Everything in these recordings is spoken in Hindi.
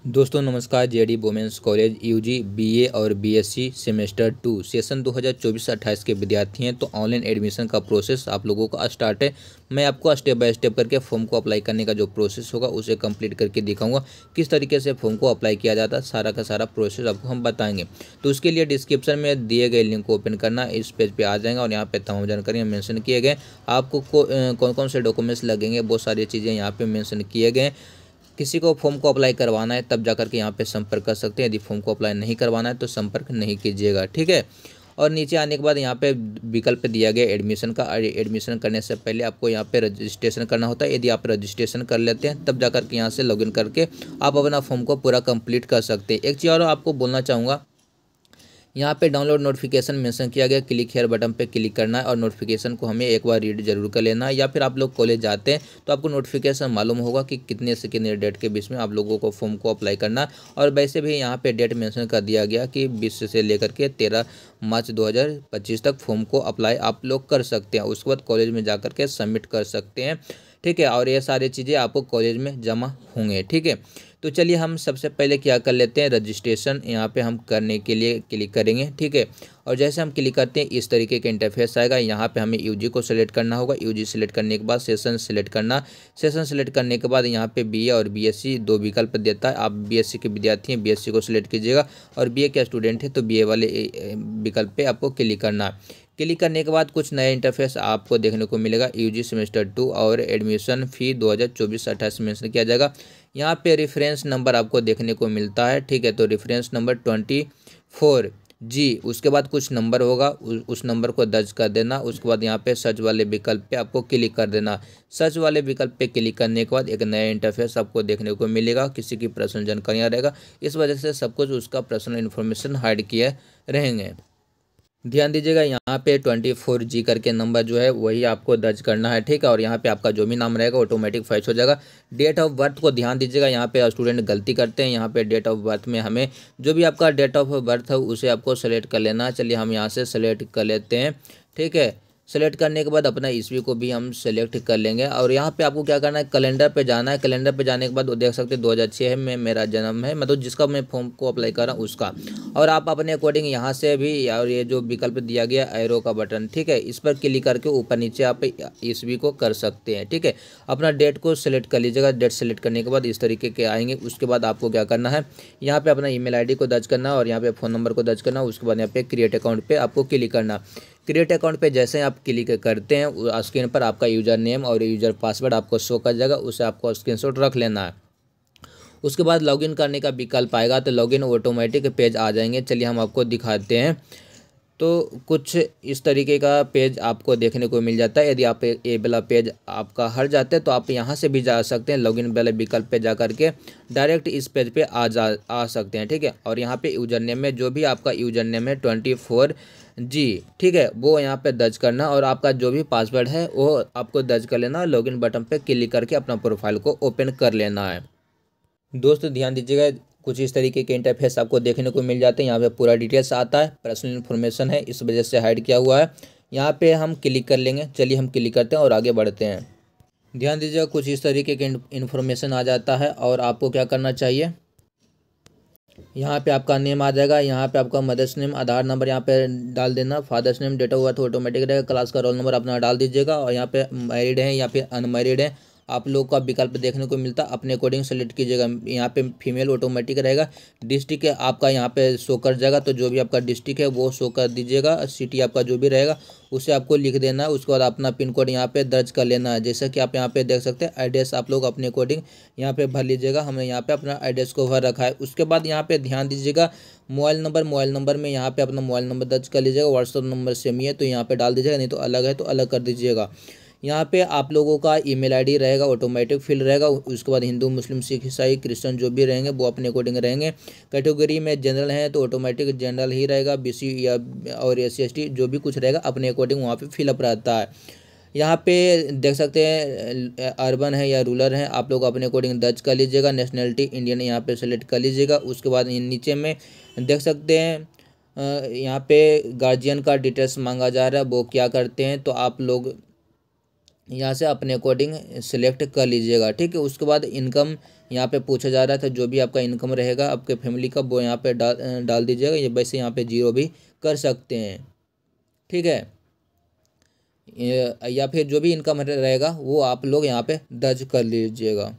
दोस्तों नमस्कार। JD women's college UG BA और बीएससी सेमेस्टर 2 सेशन 2024-28 के विद्यार्थी हैं तो ऑनलाइन एडमिशन का प्रोसेस आप लोगों का स्टार्ट है। मैं आपको स्टेप बाय स्टेप करके फॉर्म को अप्लाई करने का जो प्रोसेस होगा उसे कंप्लीट करके दिखाऊंगा। किस तरीके से फॉर्म को अप्लाई किया जाता है सारा का सारा प्रोसेस आपको हम बताएंगे। तो उसके लिए डिस्क्रिप्शन में दिए गए लिंक को ओपन करना, इस पेज पर आ जाएगा और यहाँ पे तमाम जानकारियाँ मेंशन किए गए। आपको कौन कौन से डॉक्यूमेंट्स लगेंगे बहुत सारी चीज़ें यहाँ पे मेंशन किए गए। किसी को फॉर्म को अप्लाई करवाना है तब जाकर के यहाँ पे संपर्क कर सकते हैं। यदि फॉर्म को अप्लाई नहीं करवाना है तो संपर्क नहीं कीजिएगा, ठीक है। और नीचे आने के बाद यहाँ पे विकल्प दिया गया एडमिशन का। एडमिशन करने से पहले आपको यहाँ पे रजिस्ट्रेशन करना होता है। यदि आप रजिस्ट्रेशन कर लेते हैं तब जाकर के यहाँ से लॉगिन करके आप अपना फॉर्म को पूरा कंप्लीट कर सकते हैं। एक चीज़ और आपको बोलना चाहूँगा, यहाँ पे डाउनलोड नोटिफिकेशन मेंशन किया गया, क्लिक हेयर बटन पे क्लिक करना है और नोटिफिकेशन को हमें एक बार रीड जरूर कर लेना है। या फिर आप लोग कॉलेज जाते हैं तो आपको नोटिफिकेशन मालूम होगा कि कितने से कितने डेट के बीच में आप लोगों को फॉर्म को अप्लाई करना है। और वैसे भी यहाँ पे डेट मेंशन कर दिया गया कि 20 से लेकर के 13 मार्च 2025 तक फॉर्म को अप्लाई आप लोग कर सकते हैं। उसके बाद कॉलेज में जाकर के सबमिट कर सकते हैं, ठीक है। और ये सारी चीज़ें आपको कॉलेज में जमा होंगे, ठीक है। तो चलिए हम सबसे पहले क्या कर लेते हैं, रजिस्ट्रेशन यहाँ पे हम करने के लिए क्लिक करेंगे, ठीक है। और जैसे हम क्लिक करते हैं इस तरीके का इंटरफेस आएगा। यहाँ पे हमें यूजी को सिलेक्ट करना होगा। यूजी सिलेक्ट करने के बाद सेशन सिलेक्ट करना। सेशन सिलेक्ट करने के बाद यहाँ पे बीए और बीएससी दो विकल्प देता है। आप बीएससी के विद्यार्थी हैं, बीएससी को सिलेक्ट कीजिएगा, और बीए के स्टूडेंट है तो बीए वाले विकल्प पे आपको क्लिक करना है। क्लिक करने के बाद कुछ नया इंटरफेस आपको देखने को मिलेगा। यूजी सेमेस्टर 2 और एडमिशन फ़ी 2024-28 मेंशन किया जाएगा। यहाँ पे रेफरेंस नंबर आपको देखने को मिलता है, ठीक है। तो रेफरेंस नंबर 24G, उसके बाद कुछ नंबर होगा, उस नंबर को दर्ज कर देना। उसके बाद यहाँ पे सर्च वाले विकल्प पे आपको क्लिक कर देना। सर्च वाले विकल्प पे क्लिक करने के बाद एक नया इंटरफेस आपको देखने को मिलेगा। किसी की पर्सनल जानकारियाँ रहेगा, इस वजह से सब कुछ उसका पर्सनल इन्फॉर्मेशन हाइड किए रहेंगे। ध्यान दीजिएगा यहाँ पे 24G करके नंबर जो है वही आपको दर्ज करना है, ठीक है। और यहाँ पे आपका जो भी नाम रहेगा ऑटोमेटिक फैच हो जाएगा। डेट ऑफ बर्थ को ध्यान दीजिएगा, यहाँ पे स्टूडेंट गलती करते हैं। यहाँ पे डेट ऑफ बर्थ में हमें जो भी आपका डेट ऑफ बर्थ है उसे आपको सेलेक्ट कर लेना है। चलिए हम यहाँ से सेलेक्ट कर लेते हैं, ठीक है। सेलेक्ट करने के बाद अपना ईस्वी को भी हम सेलेक्ट कर लेंगे। और यहाँ पे आपको क्या करना है, कैलेंडर पे जाना है। कैलेंडर पे जाने के बाद वो देख सकते हैं 2006 में मेरा जन्म है, मतलब जिसका मैं फॉर्म को अप्लाई कर रहा हूँ उसका। और आप अपने अकॉर्डिंग यहाँ से भी, और ये जो विकल्प दिया गया एरो का बटन, ठीक है, इस पर क्लिक करके ऊपर नीचे आप ईस्वी को कर सकते हैं, ठीक है। अपना डेट को सिलेक्ट कर लीजिएगा। डेट सेलेक्ट करने के बाद इस तरीके के आएंगे। उसके बाद आपको क्या करना है, यहाँ पे अपना ईमेल आईडी को दर्ज करना और यहाँ पे फ़ोन नंबर को दर्ज करना। उसके बाद यहाँ पे क्रिएट अकाउंट पे आपको क्लिक करना। क्रिएट अकाउंट पे जैसे ही आप क्लिक करते हैं स्क्रीन पर आपका यूज़र नेम और यूज़र पासवर्ड आपको शो कर जाएगा, उसे आपको स्क्रीनशॉट रख लेना है। उसके बाद लॉगिन करने का विकल्प आएगा तो लॉगिन ऑटोमेटिक पेज आ जाएंगे। चलिए हम आपको दिखाते हैं। तो कुछ इस तरीके का पेज आपको देखने को मिल जाता है। यदि आप ये वाला पेज आपका हट जाता है तो आप यहाँ से भी जा सकते हैं। लॉगिन वाले विकल्प पे जा करके डायरेक्ट इस पेज पे आ सकते हैं, ठीक है। और यहाँ पे यूज़र नेम में जो भी आपका यूज़र नेम है 24G, ठीक है, वो यहाँ पे दर्ज करना और आपका जो भी पासवर्ड है वो आपको दर्ज कर लेना। लॉगिन बटन पे क्लिक करके अपना प्रोफाइल को ओपन कर लेना है। दोस्तों ध्यान दीजिएगा, कुछ इस तरीके के इंटरफेस आपको देखने को मिल जाते हैं। यहाँ पे पूरा डिटेल्स आता है, पर्सनल इन्फॉर्मेशन है, इस वजह से हाइड किया हुआ है। यहाँ पे हम क्लिक कर लेंगे। चलिए हम क्लिक करते हैं और आगे बढ़ते हैं। ध्यान दीजिएगा, कुछ इस तरीके के इन्फॉर्मेशन आ जाता है और आपको क्या करना चाहिए, यहाँ पे आपका नेम आ जाएगा। यहाँ पे आपका मदर्स नेम, आधार नंबर यहाँ पे डाल देना। Father's name, date of birth automatic रहेगा। क्लास का रोल नंबर अपना डाल दीजिएगा। और यहाँ पे मैरिड है या फिर अनमैरिड है आप लोग का विकल्प देखने को मिलता है, अपने अकॉर्डिंग सेलेक्ट कीजिएगा। यहाँ पे फीमेल ऑटोमेटिक रहेगा। डिस्ट्रिक्ट आपका यहाँ पे शो कर जाएगा, तो जो भी आपका डिस्ट्रिक्ट है वो शो कर दीजिएगा। सिटी आपका जो भी रहेगा उसे आपको लिख देना है। उसके बाद अपना पिन कोड यहाँ पे दर्ज कर लेना है। जैसे कि आप यहाँ पे देख सकते हैं, एड्रेस आप लोग अपने अकॉर्डिंग यहाँ पे भर लीजिएगा। हमने यहाँ पे अपना एड्रेस को भर रखा है। उसके बाद यहाँ पे ध्यान दीजिएगा, मोबाइल नंबर में यहाँ पे अपना मोबाइल नंबर दर्ज कर लीजिएगा। व्हाट्सअप नंबर सेम ही है तो यहाँ पे डाल दीजिएगा, नहीं तो अलग है तो अलग कर दीजिएगा। यहाँ पे आप लोगों का ईमेल आईडी रहेगा, ऑटोमेटिक फिल रहेगा। उसके बाद हिंदू, मुस्लिम, सिख, ईसाई, क्रिश्चियन जो भी रहेंगे वो अपने अकॉर्डिंग रहेंगे। कैटेगरी में जनरल है तो ऑटोमेटिक जनरल ही रहेगा। बीसी या और SC/ST जो भी कुछ रहेगा अपने अकॉर्डिंग वहाँ पे फिलअप रहता है। यहाँ पे देख सकते हैं अर्बन है या रूरल है, आप लोग अपने अकॉर्डिंग दर्ज कर लीजिएगा। नेशनलिटी इंडियन यहाँ पे सेलेक्ट कर लीजिएगा। उसके बाद नीचे में देख सकते हैं यहाँ पे गार्जियन का डिटेल्स मांगा जा रहा है, वो क्या करते हैं तो आप लोग यहाँ से अपने अकॉर्डिंग सिलेक्ट कर लीजिएगा, ठीक है। उसके बाद इनकम यहाँ पे पूछा जा रहा था जो भी आपका इनकम रहेगा आपके फैमिली का वो यहाँ पे डाल दीजिएगा। ये वैसे यहाँ पे 0 भी कर सकते हैं, ठीक है। या फिर जो भी इनकम रहेगा वो आप लोग यहाँ पे दर्ज कर लीजिएगा।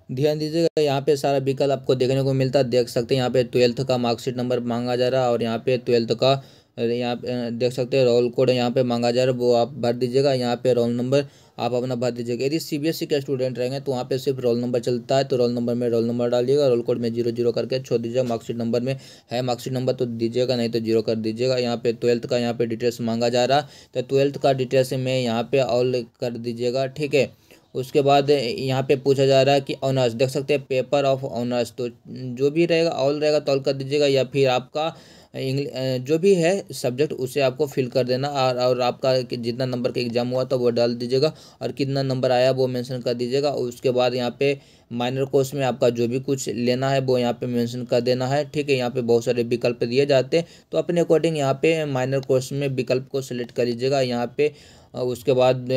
ध्यान दीजिएगा यहाँ पे सारा विकल्प आपको देखने को मिलता है, देख सकते हैं यहाँ पे 12th का मार्कशीट नंबर मांगा जा रहा है और यहाँ पे 12th का यहाँ पे देख सकते हैं रोल कोड यहाँ पे मांगा जा रहा है, वो आप भर दीजिएगा। यहाँ पे रोल नंबर आप अपना भर दीजिएगा। यदि CBSE के स्टूडेंट रहेंगे तो वहाँ पे सिर्फ रोल नंबर चलता है, तो रोल नंबर में रोल नंबर डालिएगा, रोल कोड में 00 करके छोड़ दीजिएगा। मार्कशीट नंबर में है मार्कशीट नंबर तो दीजिएगा, नहीं तो 0 कर दीजिएगा। यहाँ पे 12th का यहाँ पे डिटेल्स मांगा जा रहा है, तो 12th का डिटेल्स में यहाँ पे ऑल कर दीजिएगा, ठीक है। उसके बाद यहाँ पे पूछा जा रहा है कि ऑनर्स, देख सकते हैं पेपर ऑफ ऑनर्स, तो जो भी रहेगा ऑल रहेगा तो ऑल कर दीजिएगा, या फिर आपका जो भी है सब्जेक्ट उसे आपको फिल कर देना, और आपका जितना नंबर का एग्जाम हुआ था वो डाल दीजिएगा और कितना नंबर आया वो मेंशन कर दीजिएगा। और उसके बाद यहाँ पे माइनर कोर्स में आपका जो भी कुछ लेना है वो यहाँ पे मेंशन कर देना है, ठीक है। यहाँ पे बहुत सारे विकल्प दिए जाते हैं, तो अपने अकॉर्डिंग यहाँ पे माइनर कोर्स में विकल्प को सिलेक्ट कर लीजिएगा यहाँ पे। उसके बाद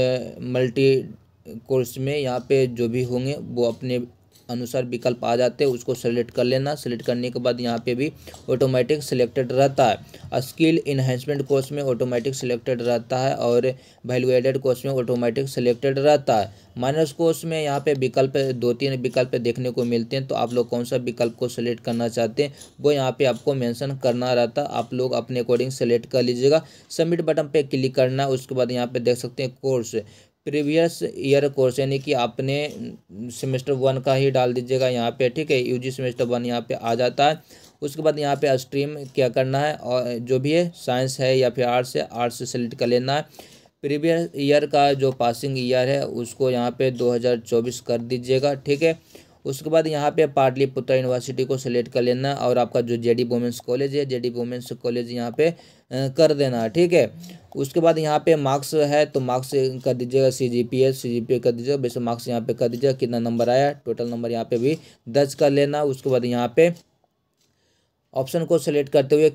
मल्टी कोर्स में यहाँ पे जो भी होंगे वो अपने अनुसार विकल्प आ जाते हैं, उसको सेलेक्ट कर लेना। सेलेक्ट करने के बाद यहाँ पे भी ऑटोमेटिक सिलेक्टेड रहता है। स्किल इन्हेंसमेंट कोर्स में ऑटोमेटिक सिलेक्टेड रहता है और वैल्यू एडेड कोर्स में ऑटोमेटिक सिलेक्टेड रहता है। माइनर्स कोर्स में यहाँ पे विकल्प 2-3 विकल्प देखने को मिलते हैं, तो आप लोग कौन सा विकल्प को सिलेक्ट करना चाहते हैं वो यहाँ पे आपको मेंशन करना रहता है। आप लोग अपने अकॉर्डिंग सेलेक्ट कर लीजिएगा। सबमिट बटन पे क्लिक करना है। उसके बाद यहाँ पे देख सकते हैं कोर्स प्रीवियस ईयर कोर्स, यानी कि आपने सेमेस्टर 1 का ही डाल दीजिएगा यहाँ पे, ठीक है। UG सेमेस्टर 1 यहाँ पे आ जाता है। उसके बाद यहाँ पे स्ट्रीम क्या करना है, और जो भी है साइंस है या फिर आर्ट्स है, आर्ट्स से सेलेक्ट कर लेना है। प्रीवियस ईयर का जो पासिंग ईयर है उसको यहाँ पे 2024 कर दीजिएगा, ठीक है। उसके बाद यहाँ पे पाटलिपुत्र यूनिवर्सिटी को सिलेक्ट कर लेना और आपका जो JD वुमेंस कॉलेज है, JD वुमेंस कॉलेज यहाँ पे कर देना, ठीक है। उसके बाद यहाँ पे मार्क्स है तो मार्क्स कर दीजिएगा, CGPA कर दीजिएगा, वैसे मार्क्स यहाँ पे कर दीजिएगा, कितना नंबर आया टोटल नंबर यहाँ पे भी दर्ज कर लेना। उसके बाद यहाँ पे ऑप्शन को सिलेक्ट करते हुए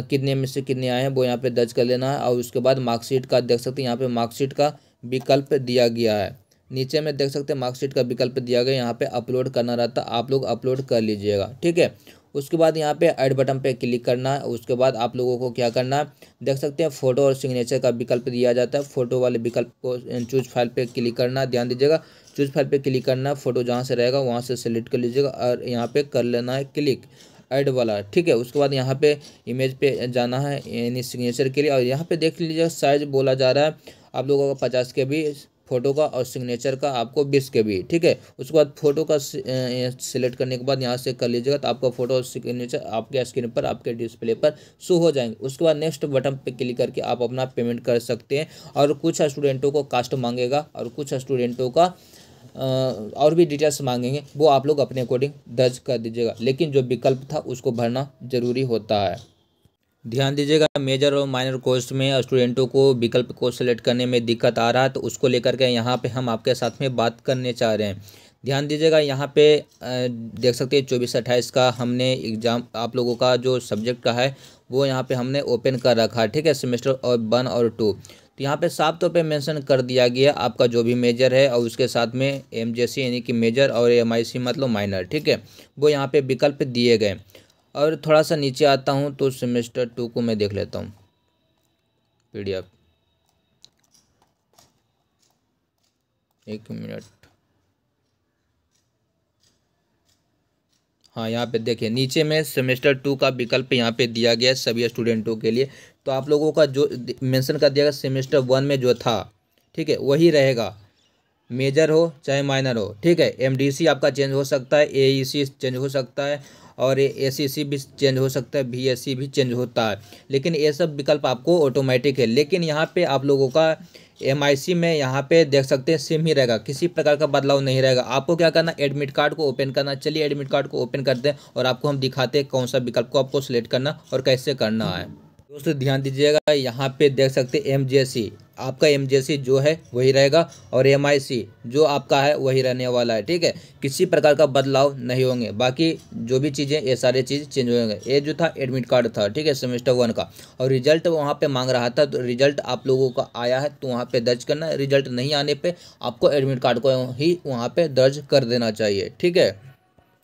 कितने में से कितने आए हैं वो यहाँ पे दर्ज कर लेना है। और उसके बाद मार्कशीट का देख सकते हैं यहाँ पे मार्कशीट का विकल्प दिया गया है, नीचे में देख सकते हैं मार्कशीट का विकल्प दिया गया, यहाँ पे अपलोड करना रहता है, आप लोग अपलोड कर लीजिएगा, ठीक है। उसके बाद यहाँ पे ऐड बटन पे क्लिक करना है। उसके बाद आप लोगों को क्या करना है, देख सकते हैं फोटो और सिग्नेचर का विकल्प दिया जाता है। फोटो वाले विकल्प को चूज फाइल पे क्लिक करना है, ध्यान दीजिएगा चूज फाइल पे क्लिक करना है। फोटो जहाँ से रहेगा वहाँ से सिलेक्ट कर लीजिएगा और यहाँ पे कर लेना है क्लिक ऐड वाला, ठीक है। उसके बाद यहाँ पे इमेज पे जाना है यानी सिग्नेचर के लिए, और यहाँ पे देख लीजिएगा साइज बोला जा रहा है आप लोगों का 50 KB फोटो का और सिग्नेचर का आपको 20 KB, ठीक है। उसके बाद फोटो का सिलेक्ट करने के बाद यहाँ से कर लीजिएगा तो आपका फोटो और सिग्नेचर आपके स्क्रीन पर आपके डिस्प्ले पर शो हो जाएंगे। उसके बाद नेक्स्ट बटन पे क्लिक करके आप अपना पेमेंट कर सकते हैं। और कुछ स्टूडेंटों को कास्ट मांगेगा और कुछ स्टूडेंटों का और भी डिटेल्स मांगेंगे, वो आप लोग अपने अकॉर्डिंग दर्ज कर दीजिएगा, लेकिन जो विकल्प था उसको भरना जरूरी होता है। ध्यान दीजिएगा मेजर और माइनर कोर्स में स्टूडेंटों को विकल्प को सिलेक्ट करने में दिक्कत आ रहा है, तो उसको लेकर के यहाँ पे हम आपके साथ में बात करने चाह रहे हैं। ध्यान दीजिएगा यहाँ पे देख सकते हैं 24-28 का हमने एग्ज़ाम आप लोगों का जो सब्जेक्ट का है वो यहाँ पे हमने ओपन कर रखा है, ठीक है, सेमेस्टर 1 और 2। तो यहाँ पे साफ तौर पे मेंशन कर दिया गया आपका जो भी मेजर है और उसके साथ में MJC यानी कि मेजर और MIC मतलब माइनर, ठीक है, वो यहाँ पे विकल्प दिए गए। और थोड़ा सा नीचे आता हूँ तो सेमेस्टर 2 को मैं देख लेता हूँ PDF, एक मिनट। हाँ यहाँ पे देखिए नीचे में सेमेस्टर 2 का विकल्प यहाँ पे दिया गया है सभी स्टूडेंटों के लिए। तो आप लोगों का जो मेंशन कर दिया गया सेमेस्टर 1 में जो था, ठीक है, वही रहेगा, मेजर हो चाहे माइनर हो, ठीक है। MDC आपका चेंज हो सकता है, AEC चेंज हो सकता है और ACC भी चेंज हो सकता है, BSc भी चेंज होता है, लेकिन ये सब विकल्प आपको ऑटोमेटिक है। लेकिन यहाँ पे आप लोगों का MIC में यहाँ पे देख सकते हैं सेम ही रहेगा, किसी प्रकार का बदलाव नहीं रहेगा। आपको क्या करना, एडमिट कार्ड को ओपन करना। चलिए एडमिट कार्ड को ओपन करते हैं और आपको हम दिखाते हैं कौन सा विकल्प को आपको सिलेक्ट करना और कैसे करना है। दोस्तों ध्यान दीजिएगा यहाँ पे देख सकते हैं MJC आपका MJC जो है वही रहेगा और MIC जो आपका है वही रहने वाला है। ठीक है, किसी प्रकार का बदलाव नहीं होंगे। बाकी जो भी चीज़ें ये सारे चीज़ चेंज होंगे। ये जो था एडमिट कार्ड था, ठीक है, सेमेस्टर 1 का, और रिजल्ट वहाँ पे मांग रहा था, तो रिजल्ट आप लोगों का आया है तो वहाँ पे दर्ज करना है। रिजल्ट नहीं आने पे आपको एडमिट कार्ड को ही वहाँ पे दर्ज कर देना चाहिए। ठीक है,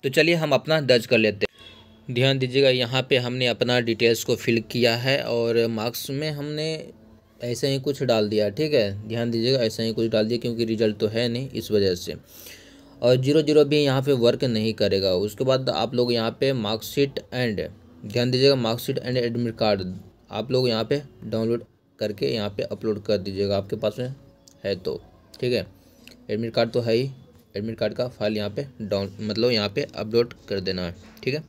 तो चलिए हम अपना दर्ज कर लेते हैं। ध्यान दीजिएगा, यहाँ पे हमने अपना डिटेल्स को फिल किया है और मार्क्स में हमने ऐसे ही कुछ डाल दिया। ठीक है, ध्यान दीजिएगा, ऐसे ही कुछ डाल दिया क्योंकि रिजल्ट तो है नहीं, इस वजह से। और 00 भी यहाँ पे वर्क नहीं करेगा। उसके बाद आप लोग यहाँ पे मार्कशीट एंड, ध्यान दीजिएगा, मार्कशीट एंड एडमिट कार्ड आप लोग यहाँ पे डाउनलोड करके यहाँ पे अपलोड कर दीजिएगा, आपके पास में है तो। ठीक है, एडमिट कार्ड तो है ही, एडमिट कार्ड का फाइल यहाँ पे मतलब यहाँ पे अपलोड कर देना है। ठीक है,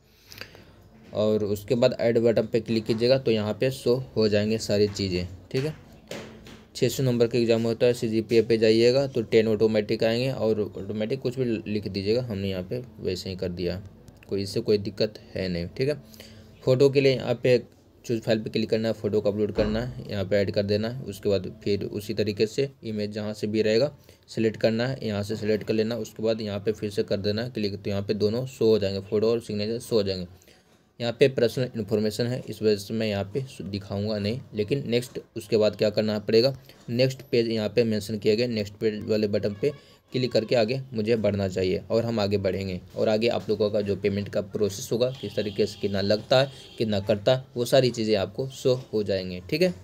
और उसके बाद ऐड बटन पे क्लिक कीजिएगा तो यहाँ पे शो हो जाएंगे सारी चीज़ें। ठीक है, 600 नंबर का एग्ज़ाम होता है। CGPA पे जाइएगा तो 10 ऑटोमेटिक आएंगे, और ऑटोमेटिक कुछ भी लिख दीजिएगा, हमने यहाँ पे वैसे ही कर दिया, कोई इससे कोई दिक्कत है नहीं। ठीक है, फ़ोटो के लिए यहाँ पे चूज फाइल पे क्लिक करना है, फ़ोटो को अपलोड करना है, यहाँ पे ऐड कर देना है। उसके बाद फिर उसी तरीके से इमेज जहाँ से भी रहेगा सिलेक्ट करना है, यहाँ से सिलेक्ट कर लेना। उसके बाद यहाँ पे फिर से कर देना है क्लिक, तो यहाँ पे दोनों शो हो जाएंगे, फ़ोटो और सिग्नेचर शो हो जाएंगे। यहाँ पे पर्सनल इन्फॉर्मेशन है, इस वजह से मैं यहाँ पे दिखाऊंगा नहीं, लेकिन नेक्स्ट उसके बाद क्या करना पड़ेगा, नेक्स्ट पेज यहाँ पे मेंशन किया गया, नेक्स्ट पेज वाले बटन पे क्लिक करके आगे मुझे बढ़ना चाहिए और हम आगे बढ़ेंगे। और आगे आप लोगों का जो पेमेंट का प्रोसेस होगा, किस तरीके से कितना लगता है, कितना करता है, वो सारी चीज़ें आपको शो हो जाएंगे। ठीक है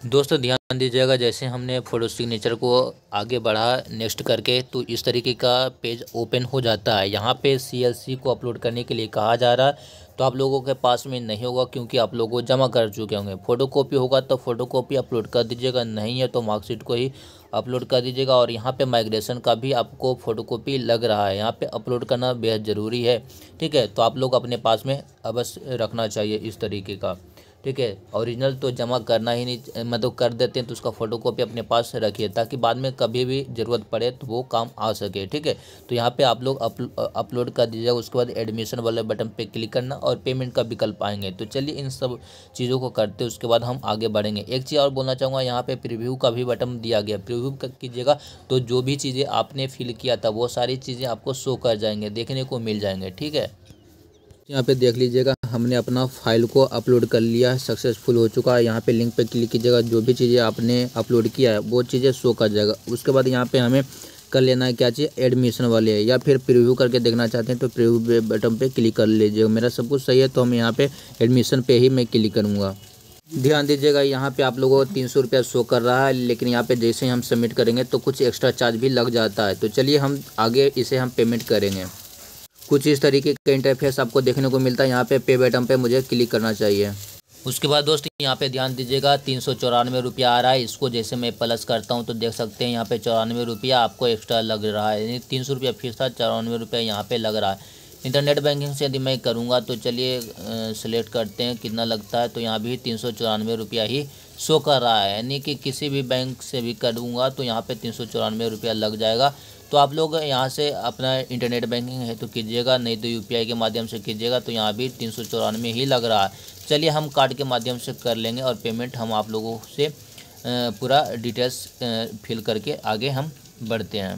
दोस्तों, ध्यान दीजिएगा, जैसे हमने फ़ोटो सिग्नेचर को आगे बढ़ा नेक्स्ट करके, तो इस तरीके का पेज ओपन हो जाता है। यहाँ पे CLC को अपलोड करने के लिए कहा जा रहा है, तो आप लोगों के पास में नहीं होगा क्योंकि आप लोगों को जमा कर चुके होंगे। फ़ोटो कॉपी होगा तो फ़ोटो कॉपी अपलोड कर दीजिएगा, नहीं है तो मार्कशीट को ही अपलोड कर दीजिएगा। और यहाँ पे माइग्रेशन का भी आपको फ़ोटो कॉपी लग रहा है, यहाँ पे अपलोड करना बेहद ज़रूरी है। ठीक है, तो आप लोग अपने पास में अवश्य रखना चाहिए इस तरीके का। ठीक है, ओरिजिनल तो जमा करना ही नहीं, मतलब कर देते हैं तो उसका फ़ोटो कॉपी अपने पास रखिए ताकि बाद में कभी भी ज़रूरत पड़े तो वो काम आ सके। ठीक है, तो यहाँ पे आप लोग अपलोड कर दीजिएगा। उसके बाद एडमिशन वाले बटन पे क्लिक करना और पेमेंट का विकल्प आएंगे। तो चलिए इन सब चीज़ों को करते उसके बाद हम आगे बढ़ेंगे। एक चीज़ और बोलना चाहूँगा, यहाँ पे प्रीव्यू का भी बटन दिया गया, प्रीव्यू कीजिएगा तो जो भी चीज़ें आपने फिल किया था वो सारी चीज़ें आपको शो कर जाएंगे, देखने को मिल जाएंगे। ठीक है, यहाँ पे देख लीजिएगा, हमने अपना फाइल को अपलोड कर लिया, सक्सेसफुल हो चुका है। यहाँ पे लिंक पे क्लिक कीजिएगा, जो भी चीज़ें आपने अपलोड किया है वो चीज़ें शो कर जाएगा। उसके बाद यहाँ पे हमें कर लेना है क्या चीज़, एडमिशन वाले है, या फिर प्रीव्यू करके देखना चाहते हैं तो प्रीव्यू बटन पे क्लिक कर लीजिएगा। मेरा सब कुछ सही है तो हम यहाँ पे एडमिशन पे ही मैं क्लिक करूँगा। ध्यान दीजिएगा, यहाँ पे आप लोगों को 300 रुपया शो कर रहा है, लेकिन यहाँ पे जैसे ही हम सबमिट करेंगे तो कुछ एक्स्ट्रा चार्ज भी लग जाता है। तो चलिए हम आगे इसे हम पेमेंट करेंगे। कुछ इस तरीके का इंटरफेस आपको देखने को मिलता है। यहाँ पे पे बटन पे मुझे क्लिक करना चाहिए। उसके बाद दोस्त यहाँ पे ध्यान दीजिएगा, 394 रुपया आ रहा है। इसको जैसे मैं प्लस करता हूँ तो देख सकते हैं यहाँ पे 94 रुपया आपको एक्स्ट्रा लग रहा है, यानी 300 रुपया फीस था, 94 रुपया यहाँ पे लग रहा है। इंटरनेट बैंकिंग से यदि मैं करूँगा तो चलिए सेलेक्ट करते हैं कितना लगता है, तो यहाँ भी 394 रुपया ही शो कर रहा है, यानी कि किसी भी बैंक से भी करूँगा तो यहाँ पे 394 रुपया लग जाएगा। तो आप लोग यहाँ से अपना इंटरनेट बैंकिंग है तो कीजिएगा, नहीं तो UPI के माध्यम से कीजिएगा, तो यहाँ भी 394 ही लग रहा है। चलिए हम कार्ड के माध्यम से कर लेंगे और पेमेंट हम आप लोगों से पूरा डिटेल्स फिल करके आगे हम बढ़ते हैं।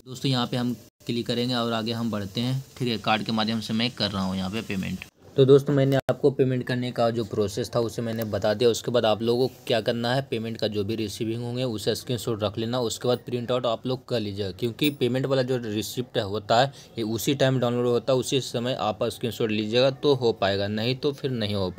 दोस्तों यहाँ पे हम क्लिक करेंगे और आगे हम बढ़ते हैं। ठीक है, कार्ड के माध्यम से मैं कर रहा हूँ यहाँ पे पेमेंट। तो दोस्तों मैंने आपको पेमेंट करने का जो प्रोसेस था उसे मैंने बता दिया। उसके बाद आप लोगों को क्या करना है, पेमेंट का जो भी रिसीविंग होंगे उसे स्क्रीनशॉट रख लेना। उसके बाद प्रिंट आउट आप लोग कर लीजिएगा, क्योंकि पेमेंट वाला जो रिसिप्ट होता है ये उसी टाइम डाउनलोड होता है, उसी समय आप स्क्रीनशॉट लीजिएगा तो हो पाएगा, नहीं तो फिर नहीं हो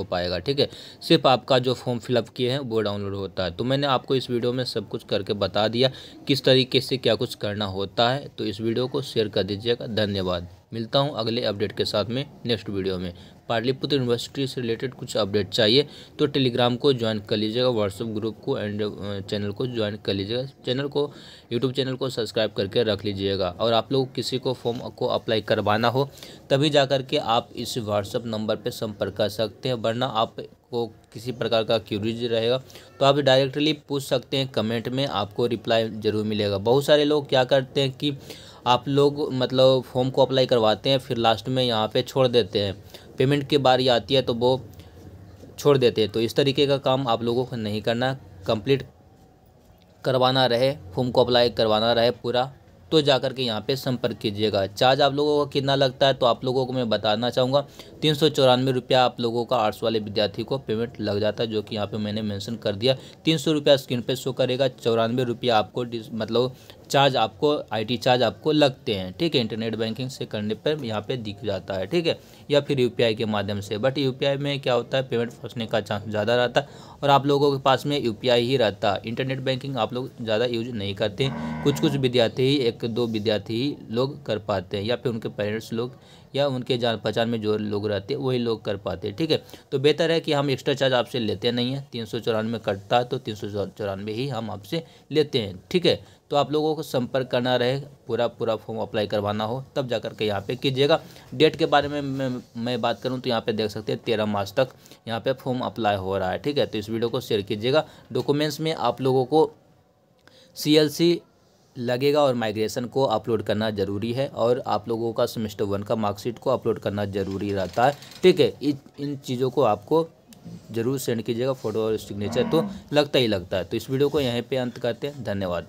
पाएगा। ठीक है, सिर्फ आपका जो फॉर्म फिलअप किए हैं वो डाउनलोड होता है। तो मैंने आपको इस वीडियो में सब कुछ करके बता दिया किस तरीके से क्या कुछ करना होता है। तो इस वीडियो को शेयर कर दीजिएगा। धन्यवाद। मिलता हूं अगले अपडेट के साथ में नेक्स्ट वीडियो में। पाटलिपुत्र यूनिवर्सिटी से रिलेटेड कुछ अपडेट चाहिए तो टेलीग्राम को ज्वाइन कर लीजिएगा, व्हाट्सएप ग्रुप को एंड चैनल को ज्वाइन कर लीजिएगा। चैनल को यूट्यूब चैनल को सब्सक्राइब करके रख लीजिएगा। और आप लोग किसी को फॉर्म को अप्लाई करवाना हो तभी जा कर के आप इस व्हाट्सएप नंबर पर संपर्क कर सकते हैं, वरना आपको किसी प्रकार का क्यूरीज रहेगा तो आप डायरेक्टली पूछ सकते हैं कमेंट में, आपको रिप्लाई ज़रूर मिलेगा। बहुत सारे लोग क्या करते हैं कि आप लोग मतलब फॉर्म को अप्लाई करवाते हैं फिर लास्ट में यहाँ पे छोड़ देते हैं, पेमेंट की बारी आती है तो वो छोड़ देते हैं। तो इस तरीके का काम आप लोगों को नहीं करना, कंप्लीट करवाना रहे, फॉर्म को अप्लाई करवाना रहे पूरा, तो जाकर के यहाँ पे संपर्क कीजिएगा। चार्ज आप लोगों को कितना लगता है तो आप लोगों को मैं बताना चाहूँगा, 394 रुपया आप लोगों का आर्ट्स वाले विद्यार्थी को पेमेंट लग जाता है, जो कि यहाँ पे मैंने मेंशन कर दिया। 300 रुपया स्क्रीन पे शो करेगा, 94 रुपया आपको मतलब चार्ज आपको IT चार्ज आपको लगते हैं, ठीक है। इंटरनेट बैंकिंग से करने पर यहाँ पे दिख जाता है, ठीक है, या फिर UPI के माध्यम से। बट UPI में क्या होता है, पेमेंट फंसने का चांस ज़्यादा रहता है और आप लोगों के पास में UPI ही रहता है। इंटरनेट बैंकिंग आप लोग ज़्यादा यूज नहीं करते, कुछ विद्यार्थी ही, 1-2 विद्यार्थी ही लोग कर पाते हैं, या फिर उनके पेरेंट्स लोग या उनके जान पहचान में जो लोग रहते हैं वही लोग कर पाते हैं, ठीक है। तो बेहतर है कि हम एक्स्ट्रा चार्ज आपसे लेते नहीं हैं, 394 कटता है तो 394 ही हम आपसे लेते हैं, ठीक है। तो आप लोगों को संपर्क करना रहे, पूरा फॉर्म अप्लाई करवाना हो तब जाकर के यहाँ पे कीजिएगा। डेट के बारे में मैं बात करूँ तो यहाँ पे देख सकते हैं 13 मार्च तक यहाँ पे फॉर्म अप्लाई हो रहा है, ठीक है। तो इस वीडियो को शेयर कीजिएगा। डॉक्यूमेंट्स में आप लोगों को CLC लगेगा और माइग्रेशन को अपलोड करना ज़रूरी है, और आप लोगों का सेमेस्टर 1 का मार्कशीट को अपलोड करना ज़रूरी रहता है, ठीक है। इन चीज़ों को आपको ज़रूर सेंड कीजिएगा, फ़ोटो और सिग्नेचर तो लगता ही लगता है। तो इस वीडियो को यहीं पे अंत करते हैं, धन्यवाद।